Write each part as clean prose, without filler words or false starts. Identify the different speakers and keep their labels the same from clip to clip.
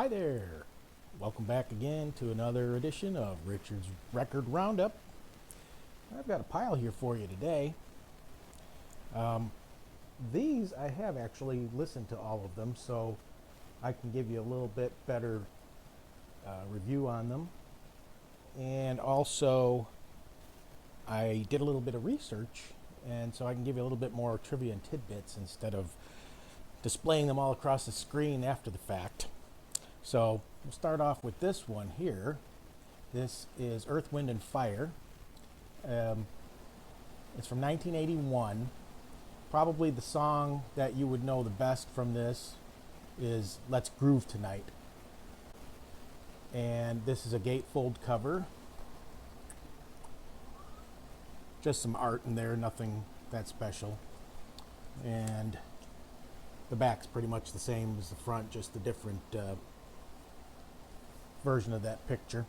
Speaker 1: Hi there. Welcome back again to another edition of Richard's Record Roundup. I've got a pile here for you today. Um, these I have actually listened to all of them, so I can give you a little bit better review on them. And also, I did a little bit of research, and so I can give you a little bit more trivia and tidbits instead of displaying them all across the screen after the fact. So we'll start off with this one here. This is Earth, Wind, and Fire. It's from 1981. Probably the song that you would know the best from this is Let's Groove Tonight. And this is a gatefold cover. Just some art in there, nothing that special. And the back's pretty much the same as the front, just a different version of that picture.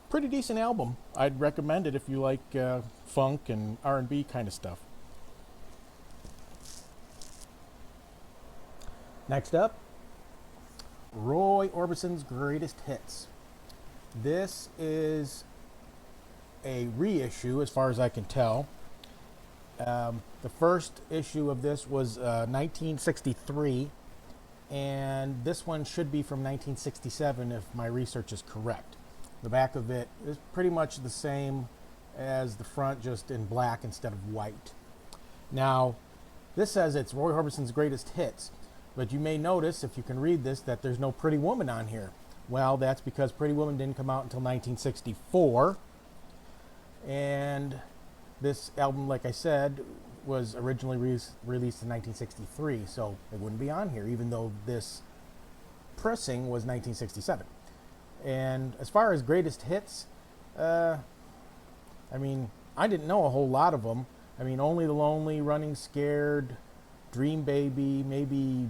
Speaker 1: Pretty decent album. I'd recommend it if you like funk and R&B kind of stuff. Next up, Roy Orbison's Greatest Hits. This is a reissue as far as I can tell. The first issue of this was 1963, and this one should be from 1967 if my research is correct. The back of it is pretty much the same as the front, just in black instead of white. Now, this says it's Roy Orbison's Greatest Hits, but you may notice, if you can read this, that there's no Pretty Woman on here. Well, that's because Pretty Woman didn't come out until 1964, and this album, like I said, was originally released in 1963, so it wouldn't be on here, even though this pressing was 1967. And as far as greatest hits, I mean, I didn't know a whole lot of them. I mean, Only the Lonely, Running Scared, Dream Baby, maybe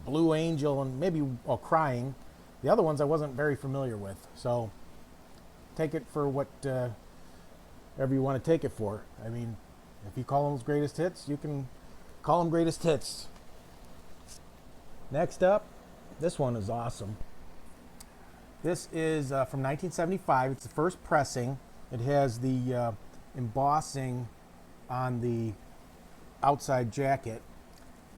Speaker 1: Blue Angel, and maybe Crying. The other ones I wasn't very familiar with, so take it for whatever you want to take it for. I mean, if you call them greatest hits, you can call them greatest hits. Next up, this one is awesome. This is from 1975. It's the first pressing. It has the embossing on the outside jacket.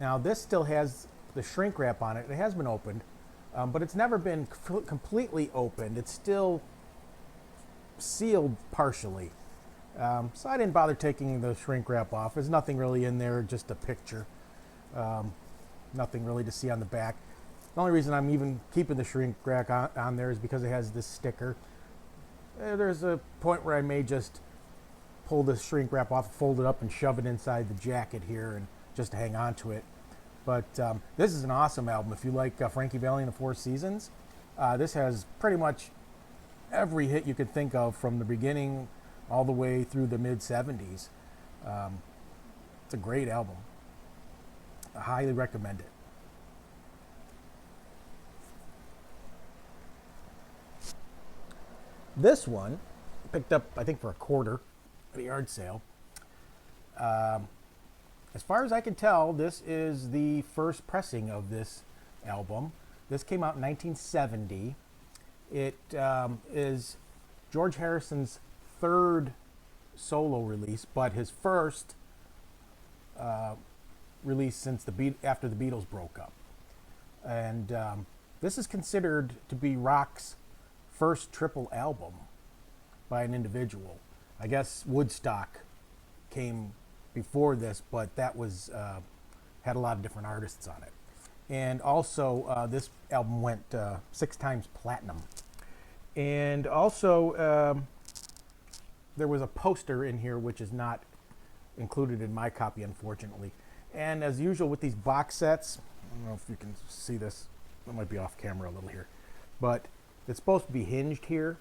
Speaker 1: Now, this still has the shrink wrap on it. It has been opened, but it's never been completely opened. It's still sealed partially. So I didn't bother taking the shrink wrap off. There's nothing really in there, just a picture. Nothing really to see on the back. The only reason I'm even keeping the shrink wrap on there is because it has this sticker. There's a point where I may just pull the shrink wrap off, fold it up, and shove it inside the jacket here, and just to hang on to it. But this is an awesome album. If you like Frankie Valli and the Four Seasons, this has pretty much every hit you could think of from the beginning all the way through the mid-70s. It's a great album. I highly recommend it. This one, picked up, I think, for $0.25 at a yard sale. As far as I can tell, this is the first pressing of this album. This came out in 1970. It is George Harrison's third solo release, but his first release since after the Beatles broke up. And this is considered to be rock's first triple album by an individual. I guess Woodstock came before this, but that was had a lot of different artists on it. And also, this album went 6 times platinum. And also, there was a poster in here which is not included in my copy, unfortunately. And as usual with these box sets, I don't know if you can see this, it might be off camera a little here, but it's supposed to be hinged here,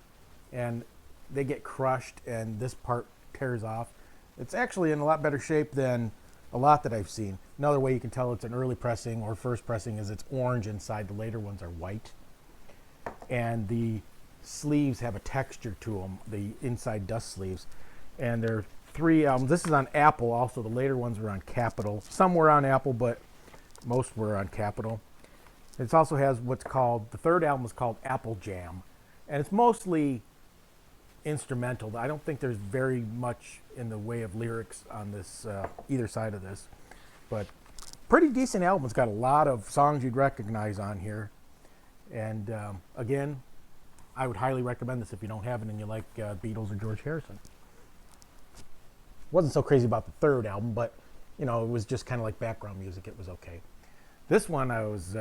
Speaker 1: and they get crushed, and this part tears off. It's actually in a lot better shape than a lot that I've seen. Another way you can tell it's an early pressing or first pressing is it's orange inside. The later ones are white. And the sleeves have a texture to them, the inside dust sleeves. And there are 3 albums. This is on Apple also. The later ones were on Capitol. Some were on Apple, but most were on Capitol. It also has what's called, the third album is called Apple Jam. And it's mostly instrumental. I don't think there's very much in the way of lyrics on this, either side of this. But pretty decent album. It's got a lot of songs you'd recognize on here. And again, I would highly recommend this if you don't have it and you like Beatles or George Harrison. Wasn't so crazy about the third album, but you know, it was just kind of like background music. It was okay. This one I was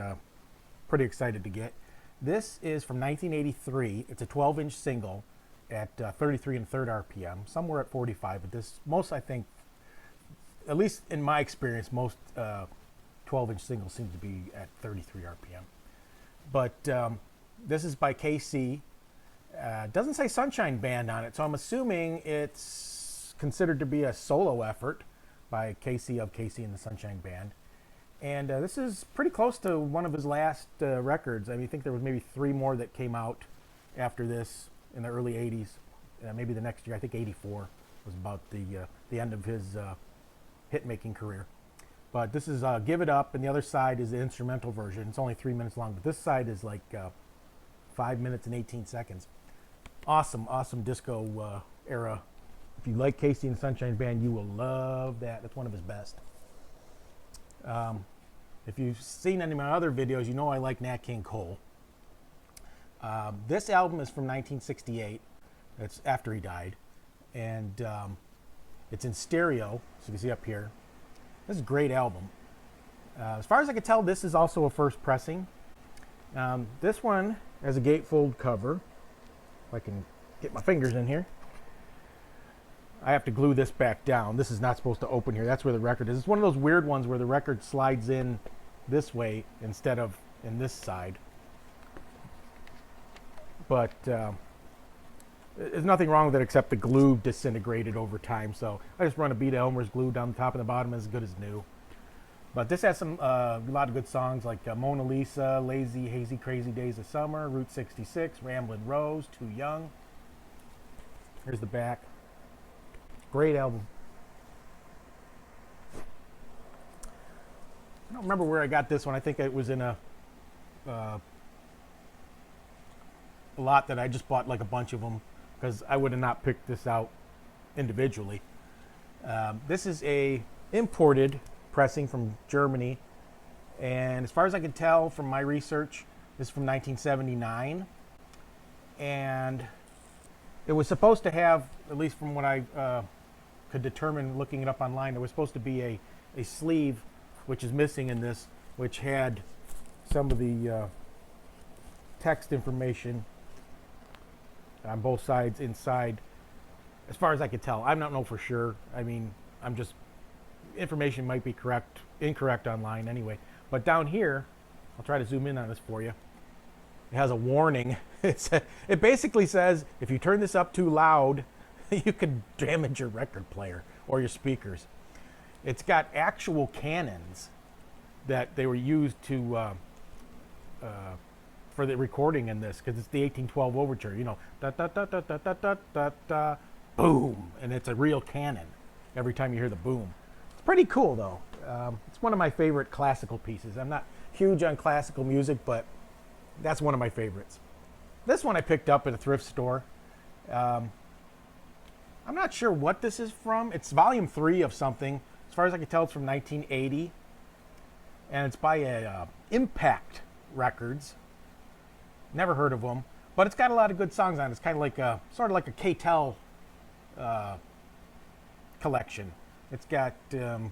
Speaker 1: pretty excited to get. This is from 1983. It's a 12-inch single at 33 and a third RPM, somewhere at 45. But this, most I think, at least in my experience, most 12-inch singles seem to be at 33 RPM. But this is by KC. Doesn't say Sunshine Band on it, so I'm assuming it's considered to be a solo effort by KC of KC and the Sunshine Band. And this is pretty close to one of his last records. I mean, I think there was maybe 3 more that came out after this in the early 80s. Maybe the next year, I think 84 was about the end of his hit-making career. But this is Give It Up, and the other side is the instrumental version. It's only 3 minutes long, but this side is like 5 minutes and 18 seconds. Awesome, awesome disco era. If you like KC and the Sunshine Band, you will love that. That's one of his best. If you've seen any of my other videos, you know I like Nat King Cole. This album is from 1968. It's after he died. And it's in stereo, so you can see up here. This is a great album. As far as I can tell, this is also a first pressing. This one has a gatefold cover. If I can get my fingers in here. I have to glue this back down. This is not supposed to open here. That's where the record is. It's one of those weird ones where the record slides in this way instead of in this side. But there's nothing wrong with it except the glue disintegrated over time. So I just run a bead of Elmer's glue down the top and the bottom, as good as new. But this has some a lot of good songs like Mona Lisa, Lazy, Hazy, Crazy Days of Summer, Route 66, Ramblin' Rose, Too Young. Here's the back. Great album. I don't remember where I got this one. I think it was in a lot that I just bought like a bunch of them because I would have not picked this out individually. This is a imported pressing from Germany, and as far as I can tell from my research, this is from 1979, and it was supposed to have, at least from what I could determine looking it up online, there was supposed to be a sleeve, which is missing in this, which had some of the text information on both sides inside. As far as I could tell, I don't know for sure. I mean, information might be incorrect online anyway. But down here, I'll try to zoom in on this for you. It has a warning. It basically says if you turn this up too loud, you could damage your record player or your speakers. It's got actual cannons that they were used to for the recording in this, because it's the 1812 overture. You know, da da da da da da da da da, boom, and it's a real cannon every time you hear the boom. It's pretty cool though. It's one of my favorite classical pieces. I'm not huge on classical music, but that's one of my favorites. This one I picked up at a thrift store. I'm not sure what this is from. It's volume 3 of something. As far as I can tell, it's from 1980. And it's by Impact Records. Never heard of them. But it's got a lot of good songs on it. It's kind of like sort of like a K-Tel collection. It's got the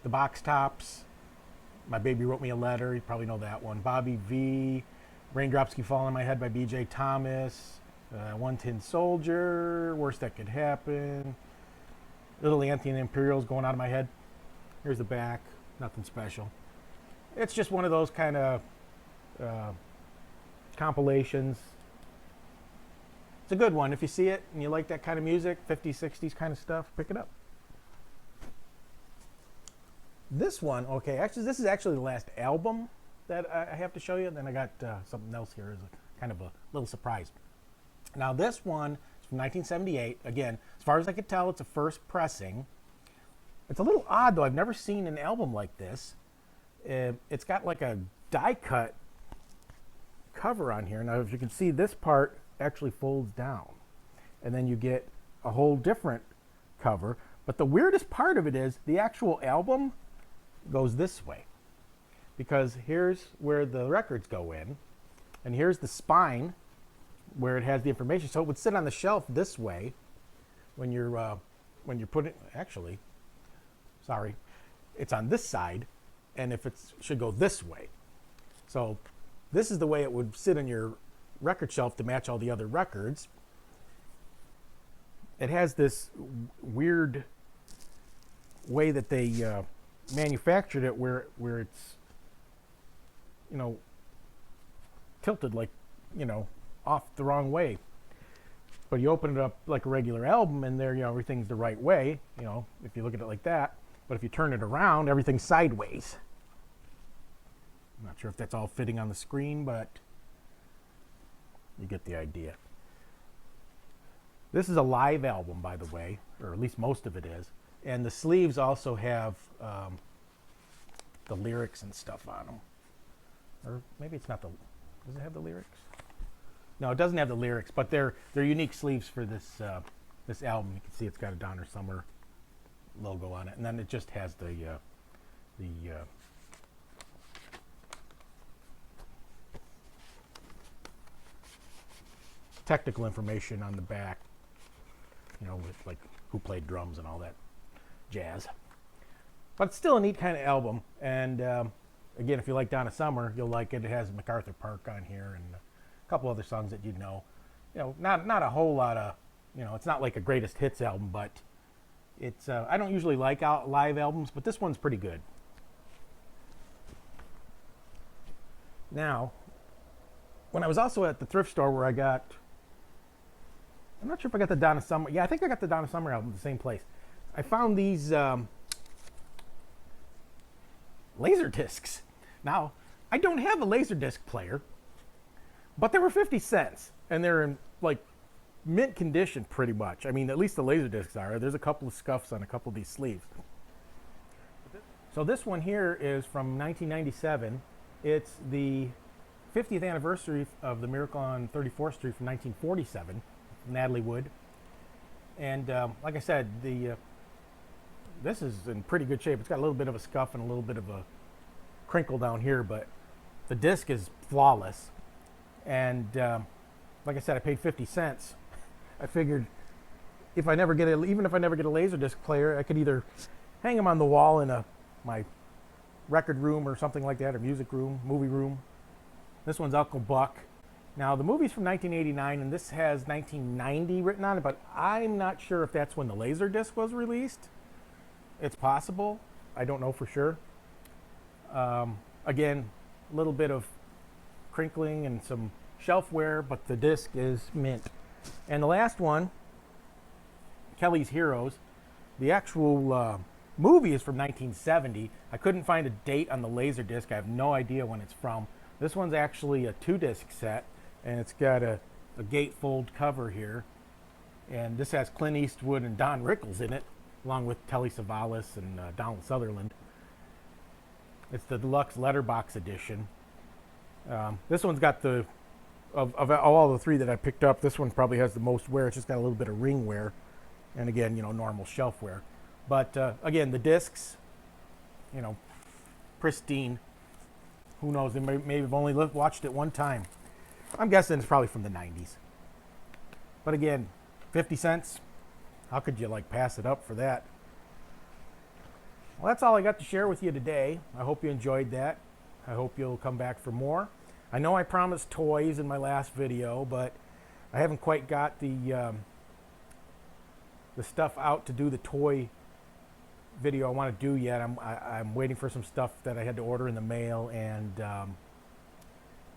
Speaker 1: Box Tops, My Baby Wrote Me a Letter, you probably know that one. Bobby V, Raindrops Keep Falling on My Head by B.J. Thomas, One Tin Soldier, Worst That Could Happen, Little Anthony and the Imperials, Going Out of My Head. Here's the back, nothing special. It's just one of those kind of compilations. It's a good one. If you see it and you like that kind of music, 50s, 60s kind of stuff, pick it up. This one, okay, actually, this is actually the last album that I have to show you. Then I got something else here as a kind of a little surprise. Now, this one is from 1978. Again, as far as I could tell, it's a first pressing. It's a little odd, though. I've never seen an album like this. It's got like a die cut cover on here. Now, as you can see, this part actually folds down, and then you get a whole different cover. But the weirdest part of it is the actual album goes this way, because here's where the records go in, and here's the spine where it has the information. So it would sit on the shelf this way when you're putting. Actually, sorry, it's on this side, and if it should go this way. So this is the way it would sit on your record shelf to match all the other records. It has this weird way that they manufactured it where it's, you know, tilted, like, you know, off the wrong way. But you open it up like a regular album, and there, you know, everything's the right way, you know, if you look at it like that. But if you turn it around, everything's sideways. I'm not sure if that's all fitting on the screen, but you get the idea. This is a live album, by the way, or at least most of it is. And the sleeves also have the lyrics and stuff on them. Or maybe it's not the... Does it have the lyrics? No, it doesn't have the lyrics, but they're unique sleeves for this this album. You can see it's got a Donner Summer logo on it, and then it just has the technical information on the back, you know, with like who played drums and all that jazz. But it's still a neat kind of album, and again, if you like Donna Summer, you'll like it. It has MacArthur Park on here and a couple other songs that you'd know. You know, not a whole lot of, you know, it's not like a greatest hits album, but it's I don't usually like live albums, but this one's pretty good. Now, when I was also at the thrift store where I got, I'm not sure if I got the Donna Summer. Yeah, I think I got the Donna Summer album at the same place. I found these laser discs. Now, I don't have a laser disc player, but they were 50 cents, and they're in like mint condition pretty much. I mean, at least the laser discs are. There's a couple of scuffs on a couple of these sleeves. So this one here is from 1997. It's the 50th anniversary of the Miracle on 34th Street from 1947, Natalie Wood. And like I said, this is in pretty good shape. It's got a little bit of a scuff and a little bit of a crinkle down here, but the disc is flawless. And like I said, I paid 50 cents. I figured if I never get even if I never get a Laserdisc player, I could either hang them on the wall in my record room or something like that, or music room, movie room. This one's Uncle Buck. Now, the movie's from 1989, and this has 1990 written on it, but I'm not sure if that's when the Laserdisc was released. It's possible. I don't know for sure. Again, a little bit of crinkling and some shelf wear, but the disc is mint. And the last one, Kelly's Heroes, the actual movie is from 1970. I couldn't find a date on the Laserdisc. I have no idea when it's from. This one's actually a 2-disc set, and it's got a gatefold cover here. And this has Clint Eastwood and Don Rickles in it, along with Telly Savalas and Donald Sutherland. It's the deluxe letterbox edition. This one's got of all the three that I picked up, this one probably has the most wear. It's just got a little bit of ring wear, and again, you know, normal shelf wear. But again, the discs, you know, pristine. Who knows? They may have only watched it one time. I'm guessing it's probably from the 90s. But again, 50 cents. How could you like pass it up for that? Well, that's all I got to share with you today. I hope you enjoyed that. I hope you'll come back for more. I know I promised toys in my last video, but I haven't quite got the stuff out to do the toy video I want to do yet. I'm waiting for some stuff that I had to order in the mail, and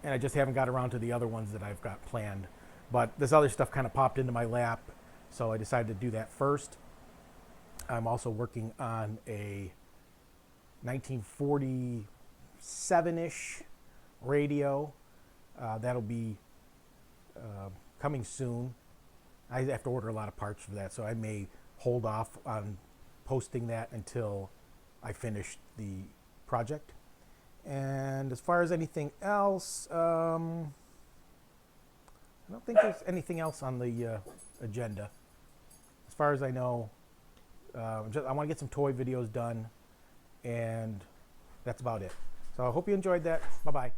Speaker 1: I just haven't got around to the other ones that I've got planned. But this other stuff kind of popped into my lap, so I decided to do that first. I'm also working on a 1947-ish radio. That'll be coming soon. I have to order a lot of parts for that, so I may hold off on posting that until I finish the project. And as far as anything else, I don't think there's anything else on the agenda. As far as I know, I want to get some toy videos done, and that's about it. So I hope you enjoyed that. Bye-bye.